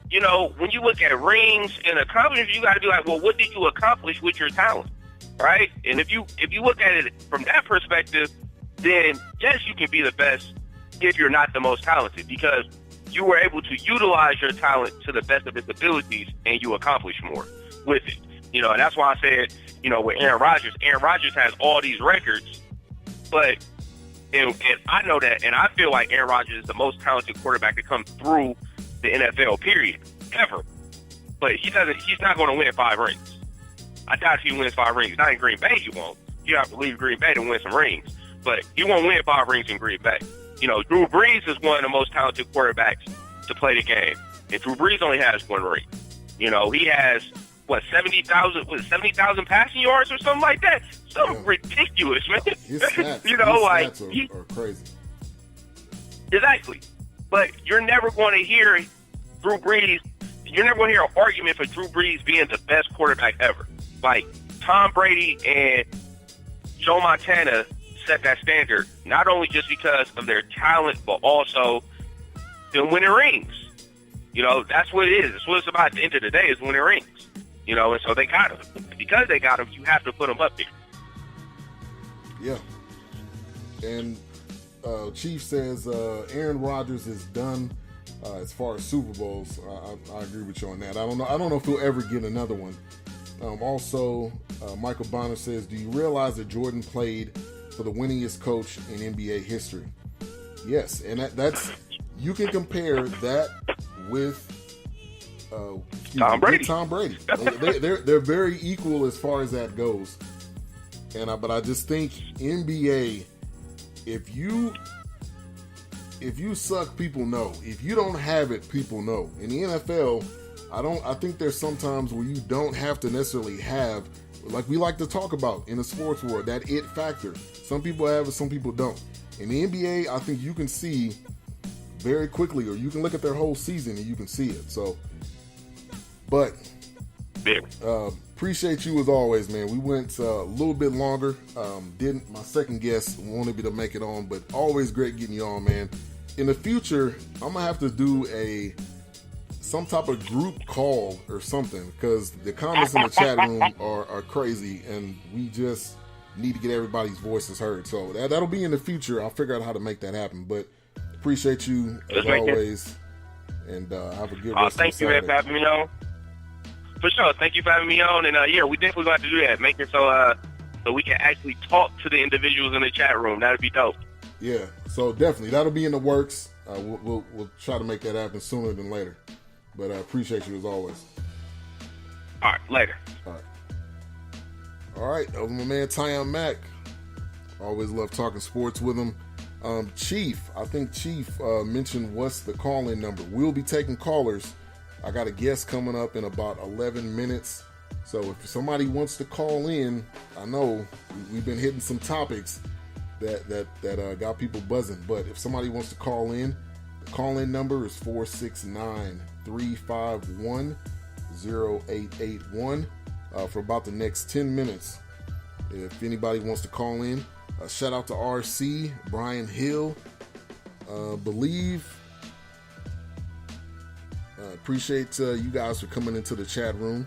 you know, when you look at rings and accomplishments, you got to be like, well, what did you accomplish with your talent, right? And if you look at it from that perspective, then yes, you can be the best if you're not the most talented, because you were able to utilize your talent to the best of its abilities and you accomplish more with it. You know, and that's why I said, you know, with Aaron Rodgers has all these records, but and I know that, and I feel like Aaron Rodgers is the most talented quarterback to come through the NFL, period, ever. But he's not going to win 5 rings. I doubt if he wins 5 rings. Not in Green Bay, he won't. You have to leave Green Bay to win some rings. But he won't win 5 rings in Green Bay. You know, Drew Brees is one of the most talented quarterbacks to play the game. And Drew Brees only has 1 ring. You know, he has, 70,000 passing yards or something like that? Something ridiculous, man. His stats, you know, his stats are crazy. Exactly. But you're never going to hear Drew Brees, you're never going to hear an argument for Drew Brees being the best quarterback ever. Like, Tom Brady and Joe Montana set that standard, not only just because of their talent, but also them winning rings. You know, that's what it is. That's what it's about at the end of the day, is winning rings. You know, and so they got him. Because they got him, you have to put him up there. Yeah. And Chief says Aaron Rodgers is done as far as Super Bowls. I agree with you on that. I don't know if he'll ever get another one. Also, Michael Bonner says, do you realize that Jordan played for the winningest coach in NBA history? Yes, and that's you can compare that with Tom Brady. Tom Brady. They're very equal as far as that goes. And but I just think NBA, if you suck, people know. If you don't have it, people know. In the NFL, I think there's sometimes where you don't have to necessarily have, like we like to talk about in the sports world, that it factor. Some people have it, some people don't. In the NBA, I think you can see very quickly, or you can look at their whole season and you can see it. So, but appreciate you as always, man. We went a little bit longer. My second guest wanted me to make it on, but always great getting you on, man. In the future, I'm gonna have to do some type of group call or something, because the comments in the chat room are crazy, and we just need to get everybody's voices heard. So that'll be in the future. I'll figure out how to make that happen. But appreciate you as always, and have a good rest thank of you, Saturday. man, for having me on. For sure. Thank you for having me on. And yeah, we definitely going to have to do that. Make it so we can actually talk to the individuals in the chat room. That'd be dope. Yeah. So definitely, that'll be in the works. We'll try to make that happen sooner than later. But I appreciate you as always. All right. Later. All right. Over my man Tyon Mack. Always love talking sports with him. Chief, I think Chief mentioned what's the call-in number. We'll be taking callers. I got a guest coming up in about 11 minutes. So if somebody wants to call in, I know we've been hitting some topics that got people buzzing. But if somebody wants to call in, the call-in number is 469-351-0881 for about the next 10 minutes. If anybody wants to call in, shout out to RC, Brian Hill, Believe. Appreciate you guys for coming into the chat room.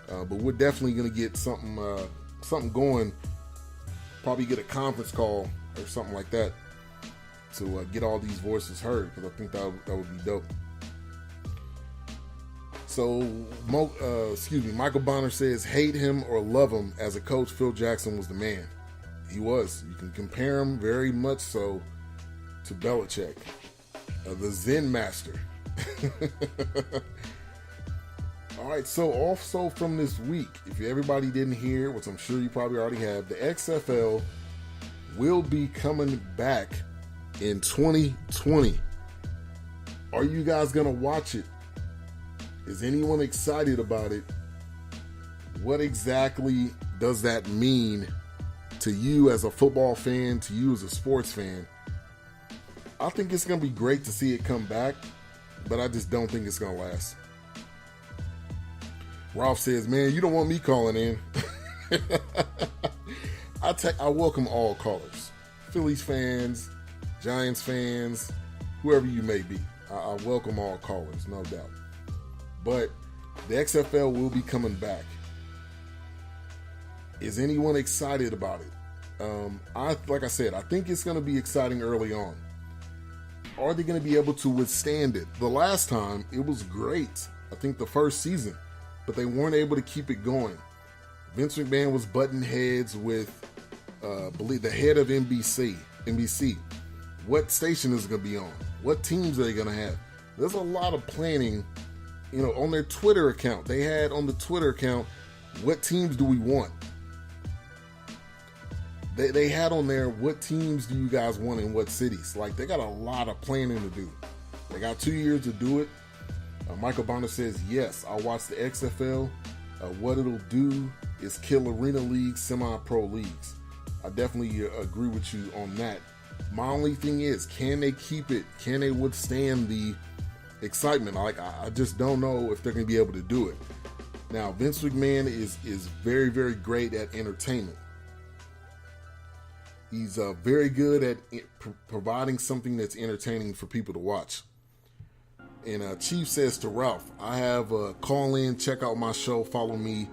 But we're definitely going to get something going. Probably get a conference call or something like that to get all these voices heard, because I think that would be dope. So, Michael Bonner says, hate him or love him, as a coach, Phil Jackson was the man. He was. You can compare him very much so to Belichick, the Zen master. All right, so also from this week, if everybody didn't hear, which I'm sure you probably already have, the XFL will be coming back in 2020. Are you guys going to watch it? Is anyone excited about it? What exactly does that mean to you as a football fan, to you as a sports fan? I think it's going to be great to see it come back, but I just don't think it's going to last. Ralph says, man, you don't want me calling in. I welcome all callers. Phillies fans, Giants fans, whoever you may be. I welcome all callers, no doubt. But the XFL will be coming back. Is anyone excited about it? Like I said, I think it's going to be exciting early on. Are they going to be able to withstand it? The last time, it was great. I think the first season, but they weren't able to keep it going. Vince McMahon was butting heads with, believe the head of NBC. What station is it going to be on? What teams are they going to have? There's a lot of planning, on their Twitter account. They had on the Twitter account, what teams do we want? They had on there, what teams do you guys want in what cities? Like, they got a lot of planning to do. They got 2 years to do it. Michael Bonner says, yes, I'll watch the XFL. What it'll do is kill arena leagues, semi-pro leagues. I definitely agree with you on that. My only thing is, can they keep it? Can they withstand the excitement? I just don't know if they're going to be able to do it. Now, Vince McMahon is very, very great at entertainment. He's very good at providing something that's entertaining for people to watch. And Chief says to Ralph, I have a call in, check out my show, follow me,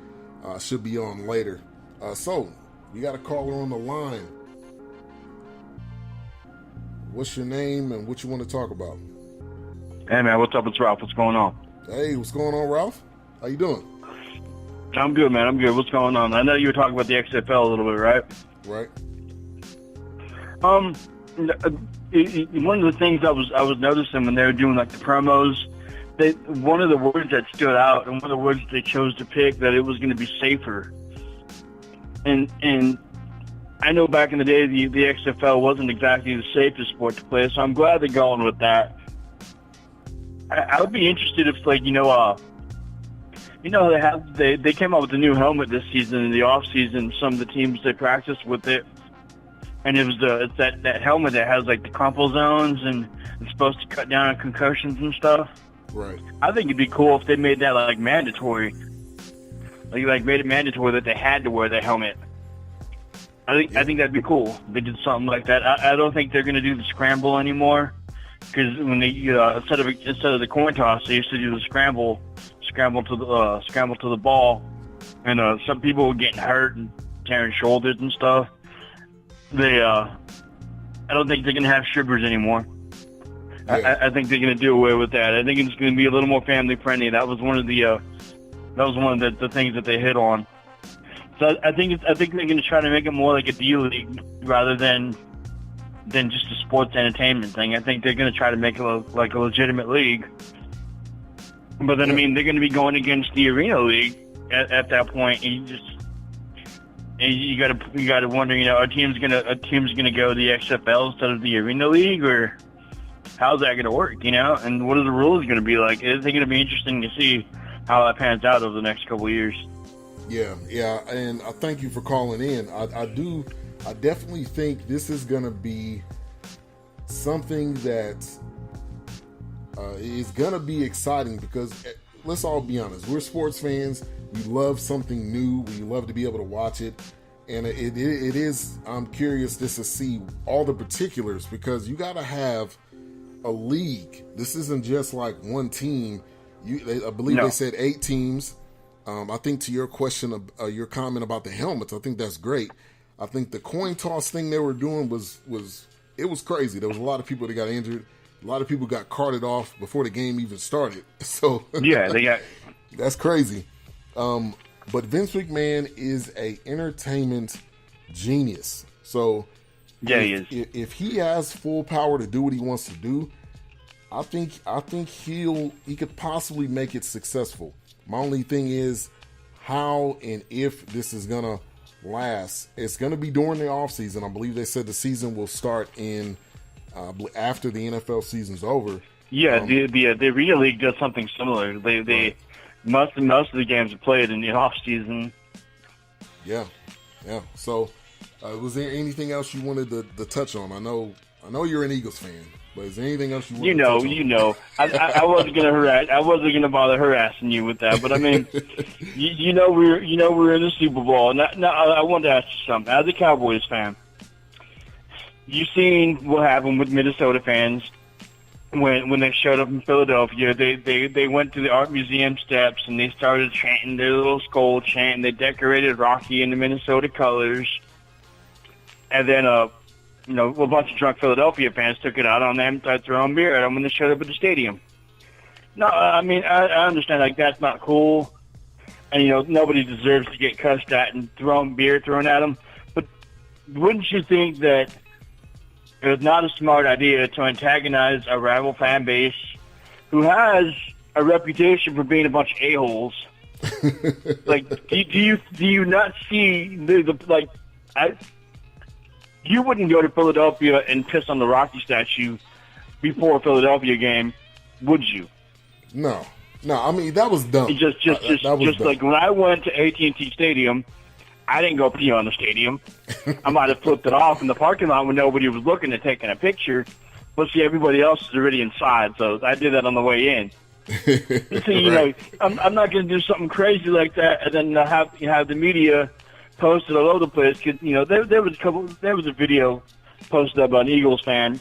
should be on later. So, we got a caller on the line. What's your name and what you want to talk about? Hey man, what's up? It's Ralph. What's going on? Hey, what's going on, Ralph? How you doing? I'm good, man. I'm good. What's going on? I know you were talking about the XFL a little bit, right? Right. One of the things I was noticing when they were doing like the promos, one of the words that stood out and one of the words that they chose to pick, that it was going to be safer. And I know back in the day the XFL wasn't exactly the safest sport to play, so I'm glad they're going with that. I would be interested if, like, they came out with a new helmet this season in the off season. Some of the teams, they practiced with it, and it's that helmet that has like the crumple zones and it's supposed to cut down on concussions and stuff. Right. I think it'd be cool if they made that like mandatory, like made it mandatory that they had to wear the helmet. I think that'd be cool if they did something like that. I don't think they're going to do the scramble anymore, because when they instead of the coin toss, they used to do the scramble to the ball, and some people were getting hurt and tearing shoulders and stuff. I don't think they're going to have sugars anymore. Yeah. I think they're going to do away with that. I think it's going to be a little more family friendly. That was one of the things that they hit on. So I think they're going to try to make it more like a D League rather than just a sports entertainment thing. I think they're going to try to make it like a legitimate league. But then, I mean, they're going to be going against the Arena League at that point. And you got to wonder, are teams going to go the XFL instead of the Arena League, or how's that going to work? And what are the rules going to be like? It's going to be interesting to see how that pans out over the next couple of years. Yeah, and I thank you for calling in. I definitely think this is going to be something that is going to be exciting, because let's all be honest, we're sports fans. We love something new. We love to be able to watch it. And it is, I'm curious just to see all the particulars, because you got to have a league. This isn't just like one team. I believe they said 8 teams. I think to your question, your comment about the helmets, I think that's great. I think the coin toss thing they were doing was crazy. There was a lot of people that got injured. A lot of people got carted off before the game even started. So yeah, that's crazy. But Vince McMahon is a entertainment genius. So yeah, he is. If he has full power to do what he wants to do, I think he could possibly make it successful. My only thing is how and if this is going to last. It's going to be during the offseason. I believe they said the season will start in after the NFL season's over. Yeah, the Arena League does something similar. They most of the games are played in the offseason. Yeah. So, was there anything else you wanted to touch on? I know you're an Eagles fan. But is there anything else you want to touch on? I wasn't gonna harass. I wasn't gonna bother harassing you with that. But I mean, we're in the Super Bowl. Now I wanted to ask you something. As a Cowboys fan, you've seen what happened with Minnesota fans when they showed up in Philadelphia, they went to the art museum steps and they started chanting their little skull chant. They decorated Rocky in the Minnesota colors, and then a bunch of drunk Philadelphia fans took it out on them, started throwing beer at them when they showed up at the stadium. No, I mean I understand like that's not cool, and nobody deserves to get cussed at and beer thrown at them. But wouldn't you think that it was not a smart idea to antagonize a rival fan base who has a reputation for being a bunch of a-holes? Like, do you not see you wouldn't go to Philadelphia and piss on the Rocky statue before a Philadelphia game, would you? No. I mean, that was dumb. Just dumb. Like when I went to AT&T Stadium, I didn't go pee on the stadium. I might have flipped it off in the parking lot when nobody was looking and taking a picture. But see, everybody else is already inside, so I did that on the way in. See, right. I'm not going to do something crazy like that and then have the media posted all over the place. Cause, there was a video posted up by an Eagles fan,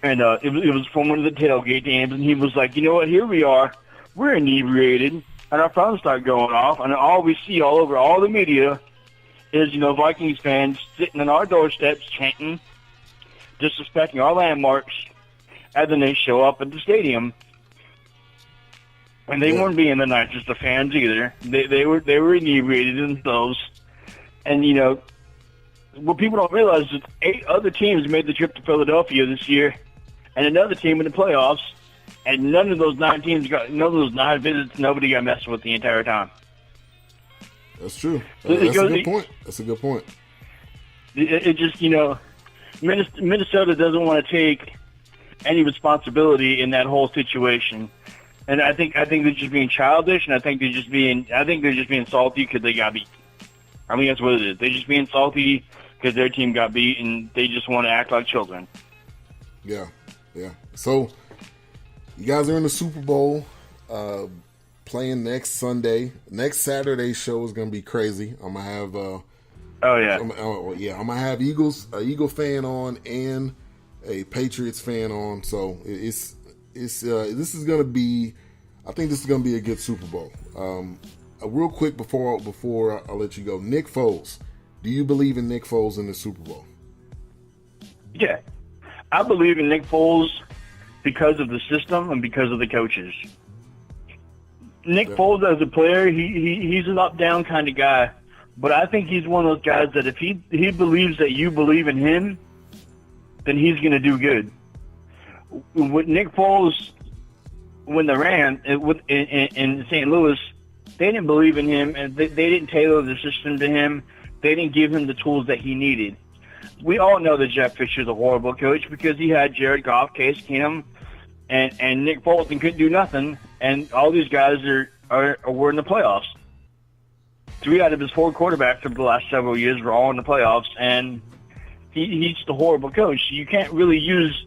and it was from one of the tailgate games, and he was like, you know what? Here we are, we're inebriated. And our phones start going off, and all we see all over all the media is, Vikings fans sitting on our doorsteps chanting, disrespecting our landmarks, and then they show up at the stadium. And they weren't being the nicest of fans either. They were inebriated themselves. And, what people don't realize is 8 other teams made the trip to Philadelphia this year, and another team in the playoffs. And none of those 9 visits, nobody got messed with the entire time. That's true. That's a good point. It just, Minnesota doesn't want to take any responsibility in that whole situation. And I think they're just being childish, and I think they're just being salty because they got beat. I mean, that's what it is. They're just being salty because their team got beat, and they just want to act like children. Yeah. So, you guys are in the Super Bowl, playing next Sunday. Next Saturday's show is gonna be crazy. I'm gonna have I'm gonna have a Eagle fan on and a Patriots fan on. So this is gonna be, I think this is gonna be a good Super Bowl. Real quick before I let you go, Nick Foles. Do you believe in Nick Foles in the Super Bowl? Yeah, I believe in Nick Foles because of the system and because of the coaches. Nick Foles as a player, he's an up-down kind of guy, but I think he's one of those guys that if he believes that you believe in him, then he's going to do good. With Nick Foles, when the Rams in St. Louis, they didn't believe in him, and they didn't tailor the system to him. They didn't give him the tools that he needed. We all know that Jeff Fisher's a horrible coach because he had Jared Goff, Case Keenum, and Nick Foles and couldn't do nothing. And all these guys were in the playoffs. 3 out of his 4 quarterbacks over the last several years were all in the playoffs, and he's just a horrible coach. You can't really use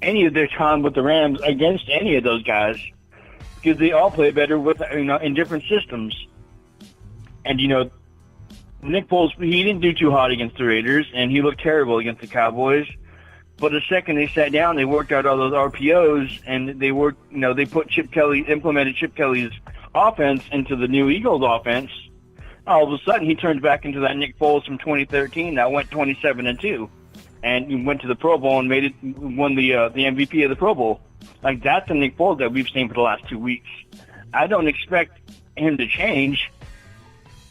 any of their time with the Rams against any of those guys because they all play better with in different systems. And Nick Foles, he didn't do too hot against the Raiders, and he looked terrible against the Cowboys. But the second they sat down, they worked out all those RPOs, and they implemented Chip Kelly's offense into the new Eagles offense. All of a sudden, he turns back into that Nick Foles from 2013 that went 27-2, and he went to the Pro Bowl and won the MVP of the Pro Bowl. Like, that's the Nick Foles that we've seen for the last 2 weeks. I don't expect him to change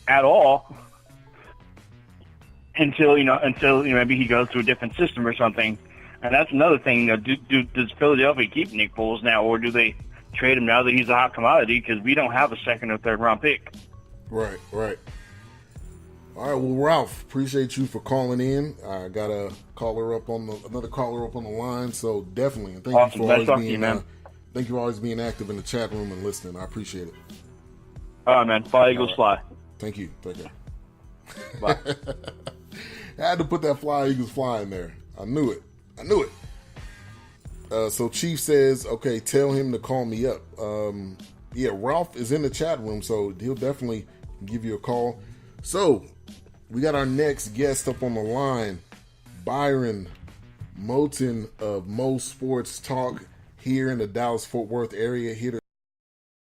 at all until maybe he goes to a different system or something. And that's another thing. Does Philadelphia keep Nick Foles now, or do they trade him now that he's a hot commodity? Because we don't have a 2nd or 3rd round pick. Right. All right. Well, Ralph, appreciate you for calling in. I got another caller up on the line. So definitely, and thank you for always being active in the chat room and listening. I appreciate it. All right, man. Fly Eagles fly. Thank you. Take care. Bye. I had to put that Fly Eagles fly in there. I knew it. So Chief says, okay, tell him to call me up. Ralph is in the chat room, so he'll definitely give you a call. So we got our next guest up on the line, Byron Moten of Mo Sports Talk. here in the Dallas-Fort Worth area, here to